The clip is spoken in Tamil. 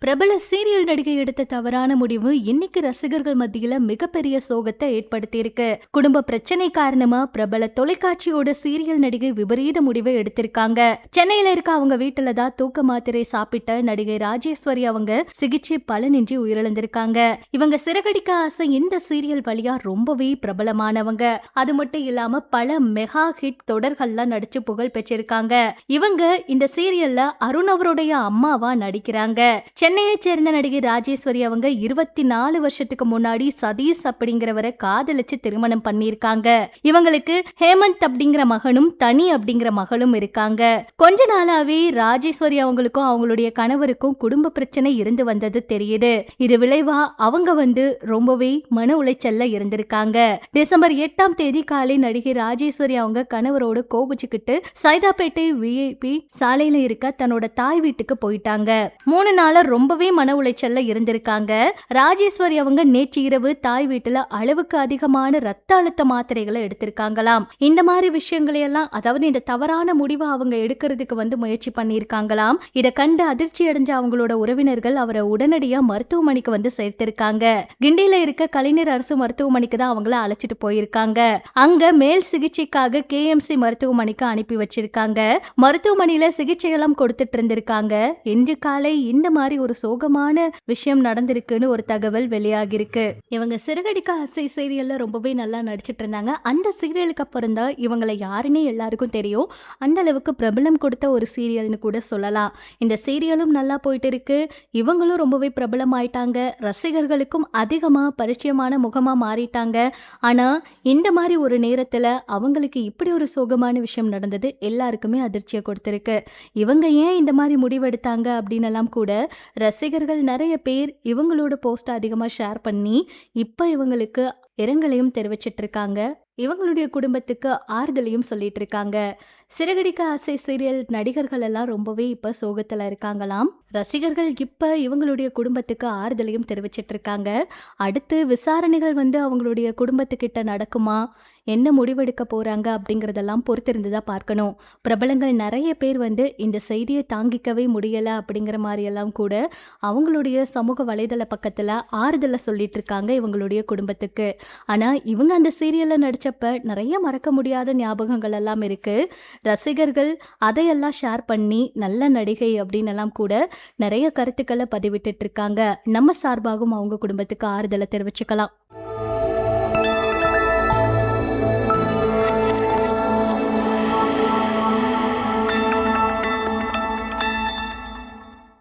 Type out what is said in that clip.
பிரபல சீரியல் நடிகை எடுத்த தவறான முடிவு இன்னைக்கு ரசிகர்கள் மத்தியில மிகப்பெரிய சோகத்தை ஏற்படுத்தியிருக்கு. குடும்ப பிரச்சனை காரணமா பிரபல தொலைக்காட்சியோட சீரியல் நடிகை விபரீத முடிவை எடுத்திருக்காங்க. சென்னையில இருக்க அவங்க வீட்டுல தான் தூக்க மாத்திரை சாப்பிட்ட நடிகை ராஜேஸ்வரி அவங்க சிகிச்சை பலனின்றி உயிரிழந்திருக்காங்க. இவங்க சிறகடிக்க ஆசை இந்த சீரியல் வழியா ரொம்பவே பிரபலமானவங்க. அது மட்டும் இல்லாம பல மெகா ஹிட் தொடர்கள்லாம் நடிச்சு புகழ் பெற்றிருக்காங்க. இவங்க இந்த சீரியல்ல அருண் அவருடைய அம்மாவா நடிக்கிறாங்க. சென்னையை சேர்ந்த நடிகை ராஜேஸ்வரி அவங்க 24 வருஷத்துக்கு முன்னாடி சதீஷ் அப்படிங்கிறவரை காதலிச்சு திருமணம் பண்ணிருக்காங்க. இவங்களுக்கு ஹேமந்த் அப்படிங்கிற மகனும் தனி அப்படிங்கிற மகளும் இருக்காங்க. கொஞ்ச நாளாவே ராஜேஸ்வரி அவங்களுக்கும் அவங்களுடைய கணவருக்கும் குடும்ப பிரச்சனை இருந்து வந்தது தெரியுது. இது விளைவா அவங்க ரொம்பவே மன உளைச்சல்ல இருந்திருக்காங்க. டிசம்பர் 8ஆம் தேதி காலை நடிகை ராஜேஸ்வரி அவங்க கணவரோடு கோபிச்சுக்கிட்டு சைதாப்பேட்டை VIP சாலையில இருக்க தன்னோட தாய் வீட்டுக்கு போயிட்டாங்க. 3 நாளா ரொம்பவே மன உளைச்சல்ல இருந்திருக்காங்க. ராஜேஸ்வரி அவங்க நேற்று இரவு தாய் வீட்டுல அளவுக்கு அதிகமான ரத்த அழுத்த மாத்திரைகளை எடுத்திருக்காங்களாம். இந்த மாதிரி விஷயங்களை எல்லாம், அதாவது இந்த தவறான முடிவை அவங்க எடுக்கிறதுக்கு முயற்சி பண்ணியிருக்காங்களாம். இதை கண்டு அதிர்ச்சி அடைஞ்ச அவங்களோட உறவினர்கள் அவரை உடனடியா மருத்துவமனைக்கு சேர்த்திருக்காங்க. கிண்டியில இருக்க கலைஞர் அரசு மருத்துவமனைக்கு தான் அவங்கள அழைச்சிட்டு போயிருக்காங்க. அங்க மேல் சிகிச்சைக்காக KMC மருத்துவமனைக்கு அனுப்பி வச்சிருக்காங்க. மருத்துவமனையில சிகிச்சை எல்லாம் கொடுத்துட்டு இருந்திருக்காங்க. இன்று காலை இந்த மாதிரி ஒரு சோகமான விஷயம் நடந்திருக்குன்னு ஒரு தகவல் வெளியாகிருக்கு. இவங்க சிறகடிக்க ஆசை சீரியல்ல ரொம்பவே நல்லா நடிச்சிட்டு இருந்தாங்க. அந்த சீரியலுக்கு அப்புறம் தான் இவங்களை யாருன்னே எல்லாருக்கும் தெரியும். அந்த அளவுக்கு பிரபலம் கொடுத்த ஒரு சீரியல்னு கூட சொல்லலாம். இந்த சீரியலும் நல்லா போயிட்டு இருக்கு. இவங்களும் ரொம்பவே பிரபலம் ஆயிட்டாங்க. ரசிகர்களுக்கும் அதிகமா பரிச்சயமான முகமா மாறிட்டாங்க. ஆனா இந்த மாதிரி ஒரு நேரத்துல அவங்களுக்கு இப்படி ஒரு சோகமான விஷயம் நடந்தது எல்லாருக்குமே அதிர்ச்சியை கொடுத்திருக்கு. இவங்க ஏன் இந்த மாதிரி முடிவெடுத்தாங்க அப்படின்னு எல்லாம் கூட ரசிகர்கள் நிறைய பேர் இவங்களோட போஸ்ட் அதிகமாக ஷேர் பண்ணி இப்போ இவங்களுக்கு இரங்கலையும் தெரிவிச்சிட்டு இருக்காங்க. இவங்களுடைய குடும்பத்துக்கு ஆறுதலையும் சொல்லிட்டு இருக்காங்க. சிறகடிக்க ஆசை சீரியல் நடிகர்கள் எல்லாம் ரொம்பவே இப்ப சோகத்துல இருக்காங்களாம். ரசிகர்கள் இப்ப இவங்களுடைய குடும்பத்துக்கு ஆறுதலையும் தெரிவிச்சிட்டு இருக்காங்க. அடுத்து விசாரணைகள் அவங்களுடைய குடும்பத்துக்கிட்ட நடக்குமா, என்ன முடிவெடுக்க போறாங்க அப்படிங்கறதெல்லாம் பொறுத்திருந்துதான் பார்க்கணும். பிரபலங்கள் நிறைய பேர் இந்த செய்தியை தாங்கிக்கவே முடியல அப்படிங்கிற மாதிரி எல்லாம் கூட அவங்களுடைய சமூக வலைதள பக்கத்துல ஆறுதலை சொல்லிட்டு இருக்காங்க இவங்களுடைய குடும்பத்துக்கு. ஆனா இவங்க அந்த சீரியல்ல நடிச்சப்ப நிறைய மறக்க முடியாத ஞாபகங்கள் எல்லாம் இருக்கு. ரசிகர்கள் அதையெல்லாம் ஷேர் பண்ணி நல்ல நடிகை அப்படின்னு எல்லாம் கூட நிறைய கருத்துக்களை பதிவிட்டு இருக்காங்க. நம்ம சார்பாகவும் அவங்க குடும்பத்துக்கு ஆறுதலை தெரிவிச்சுக்கலாம்.